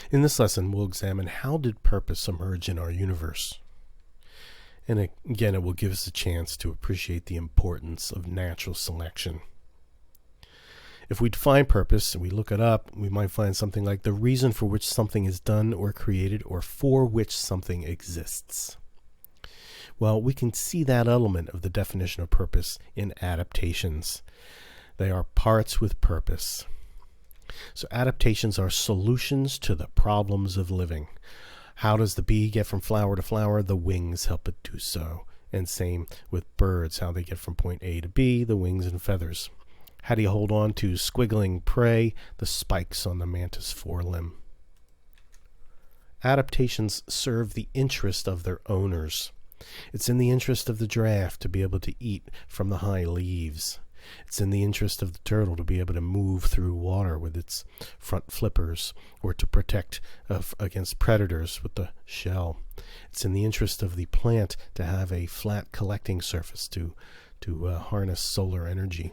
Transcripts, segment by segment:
In this lesson, we'll examine how did purpose emerge in our universe. And again, it will give us a chance to appreciate the importance of natural selection. If we define purpose and we look it up, we might find something like the reason for which something is done or created or for which something exists. Well, we can see that element of the definition of purpose in adaptations. They are parts with purpose. So adaptations are solutions to the problems of living. How does the bee get from flower to flower? The wings help it do so. And same with birds, how they get from point A to B, the wings and feathers. How do you hold on to squiggling prey? The spikes on the mantis forelimb. Adaptations serve the interest of their owners. It's in the interest of the giraffe to be able to eat from the high leaves. It's in the interest of the turtle to be able to move through water with its front flippers, or to protect against predators with the shell. It's in the interest of the plant to have a flat collecting surface to harness solar energy.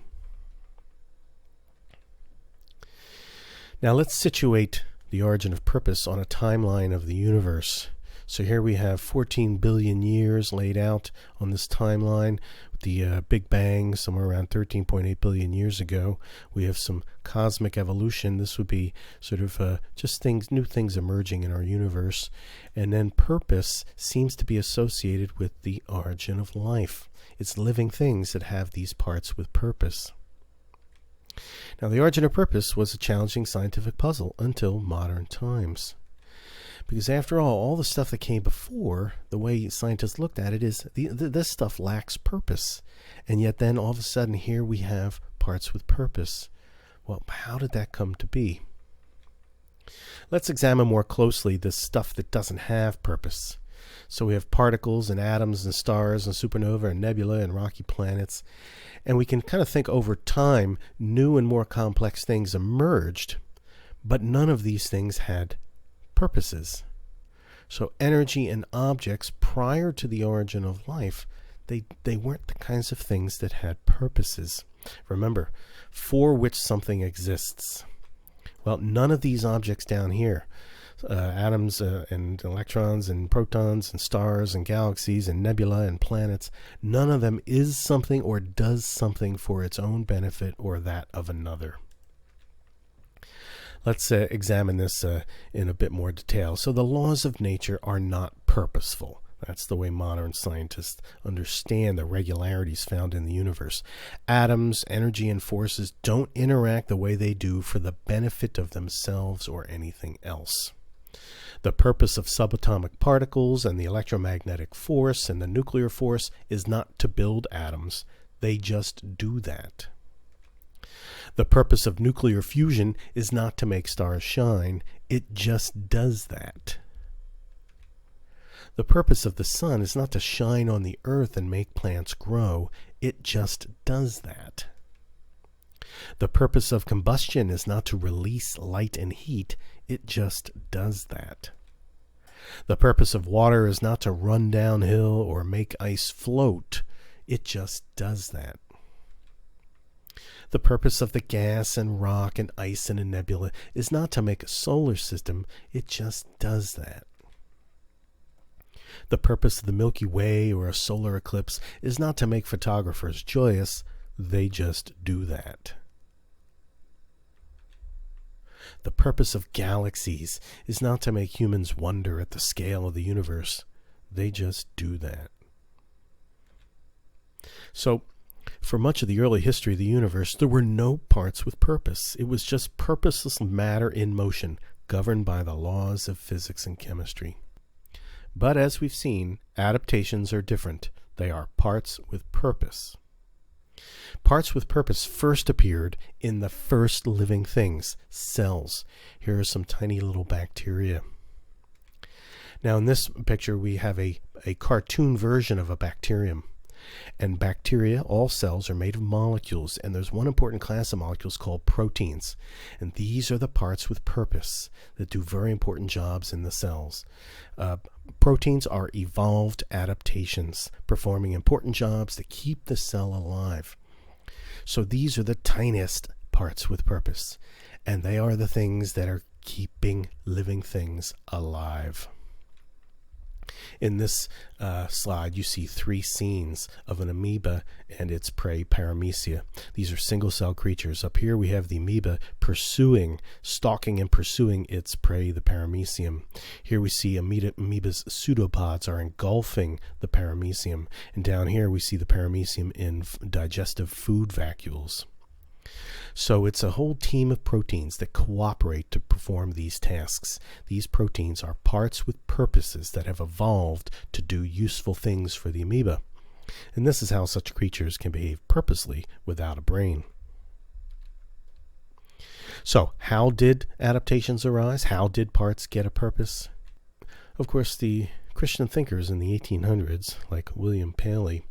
Now let's situate the origin of purpose on a timeline of the universe. So here we have 14 billion years laid out on this timeline. With the Big Bang somewhere around 13.8 billion years ago. We have some cosmic evolution. This would be sort of just new things emerging in our universe. And then purpose seems to be associated with the origin of life. It's living things that have these parts with purpose. Now, the origin of purpose was a challenging scientific puzzle until modern times. Because after all the stuff that came before, the way scientists looked at it is this stuff lacks purpose. And yet then all of a sudden here we have parts with purpose. Well, how did that come to be? Let's examine more closely this stuff that doesn't have purpose. So we have particles and atoms and stars and supernova and nebula and rocky planets. And we can kind of think over time, new and more complex things emerged, but none of these things had purposes. So energy and objects prior to the origin of life, they weren't the kinds of things that had purposes. Remember, for which something exists. Well, none of these objects down here, atoms and electrons and protons and stars and galaxies and nebula and planets, none of them is something or does something for its own benefit or that of another. Let's examine this in a bit more detail. So the laws of nature are not purposeful. That's the way modern scientists understand the regularities found in the universe. Atoms, energy, and forces don't interact the way they do for the benefit of themselves or anything else. The purpose of subatomic particles and the electromagnetic force and the nuclear force is not to build atoms. They just do that. The purpose of nuclear fusion is not to make stars shine. It just does that. The purpose of the sun is not to shine on the earth and make plants grow. It just does that. The purpose of combustion is not to release light and heat. It just does that. The purpose of water is not to run downhill or make ice float. It just does that. The purpose of the gas and rock and ice in a nebula is not to make a solar system. It just does that. The purpose of the Milky Way or a solar eclipse is not to make photographers joyous. They just do that. The purpose of galaxies is not to make humans wonder at the scale of the universe. They just do that. So, for much of the early history of the universe, there were no parts with purpose. It was just purposeless matter in motion, governed by the laws of physics and chemistry. But as we've seen, adaptations are different. They are parts with purpose. Parts with purpose first appeared in the first living things, cells. Here are some tiny little bacteria. Now in this picture we have a cartoon version of a bacterium. And bacteria, all cells, are made of molecules, and there's one important class of molecules called proteins. And these are the parts with purpose that do very important jobs in the cells. Proteins are evolved adaptations, performing important jobs to keep the cell alive. So these are the tiniest parts with purpose, and they are the things that are keeping living things alive. In this slide, you see 3 scenes of an amoeba and its prey, Paramecia. These are single-cell creatures. Up here we have the amoeba stalking and pursuing its prey, the paramecium. Here we see amoeba's pseudopods are engulfing the paramecium. And down here we see the paramecium in digestive food vacuoles. So it's a whole team of proteins that cooperate to perform these tasks. These proteins are parts with purposes that have evolved to do useful things for the amoeba. And this is how such creatures can behave purposely without a brain. So, how did adaptations arise? How did parts get a purpose? Of course, the Christian thinkers in the 1800s, like William Paley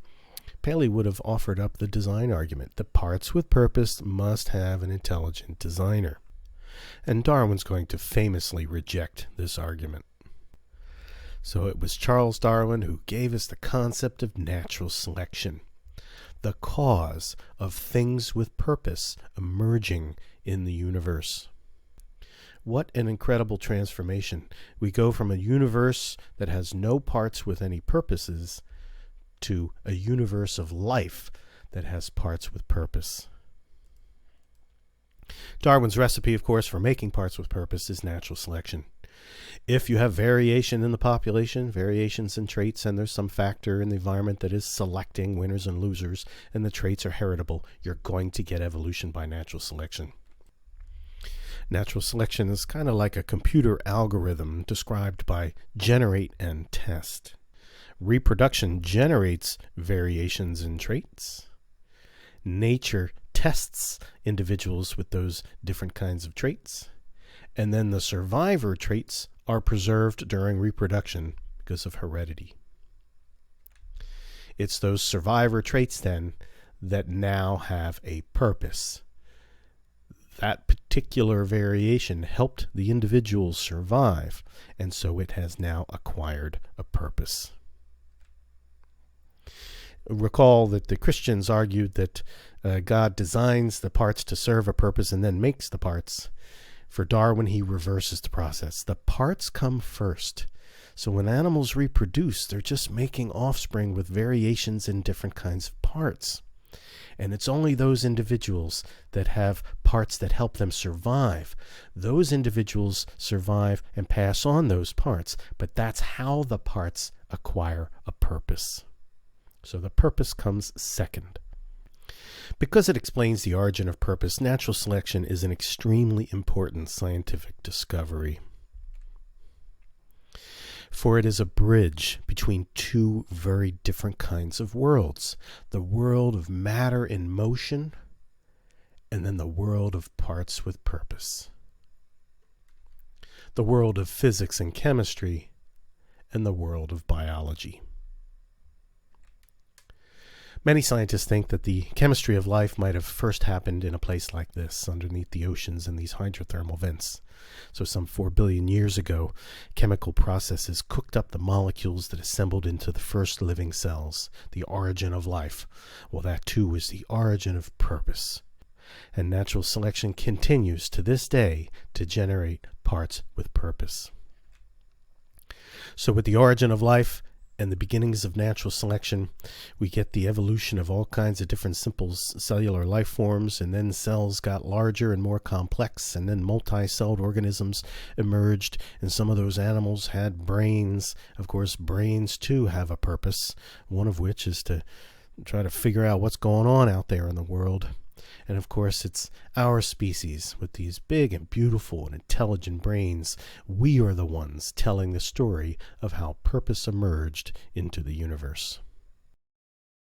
would have offered up the design argument that parts with purpose must have an intelligent designer. And Darwin's going to famously reject this argument. So it was Charles Darwin who gave us the concept of natural selection, the cause of things with purpose emerging in the universe. What an incredible transformation. We go from a universe that has no parts with any purposes to a universe of life that has parts with purpose. Darwin's recipe, of course, for making parts with purpose is natural selection. If you have variation in the population, variations in traits, and there's some factor in the environment that is selecting winners and losers, and the traits are heritable, you're going to get evolution by natural selection. Natural selection is kind of like a computer algorithm described by generate and test. Reproduction generates variations in traits. Nature tests individuals with those different kinds of traits. And then the survivor traits are preserved during reproduction because of heredity. It's those survivor traits then that now have a purpose. That particular variation helped the individual survive, and so it has now acquired a purpose. Recall that the Christians argued that God designs the parts to serve a purpose and then makes the parts. For Darwin, he reverses the process. The parts come first. So when animals reproduce, they're just making offspring with variations in different kinds of parts. And it's only those individuals that have parts that help them survive. Those individuals survive and pass on those parts, but that's how the parts acquire a purpose. So the purpose comes second. Because it explains the origin of purpose, natural selection is an extremely important scientific discovery. For it is a bridge between 2 very different kinds of worlds. The world of matter in motion, and then the world of parts with purpose. The world of physics and chemistry, and the world of biology. Many scientists think that the chemistry of life might have first happened in a place like this, underneath the oceans and these hydrothermal vents. So some 4 billion years ago, chemical processes cooked up the molecules that assembled into the first living cells, the origin of life. Well, that too was the origin of purpose. And natural selection continues to this day to generate parts with purpose. So with the origin of life and the beginnings of natural selection, we get the evolution of all kinds of different simple cellular life forms, and then cells got larger and more complex, and then multi-celled organisms emerged, and some of those animals had brains. Of course, brains too have a purpose, one of which is to try to figure out what's going on out there in the world. And of course, it's our species with these big and beautiful and intelligent brains. We are the ones telling the story of how purpose emerged into the universe.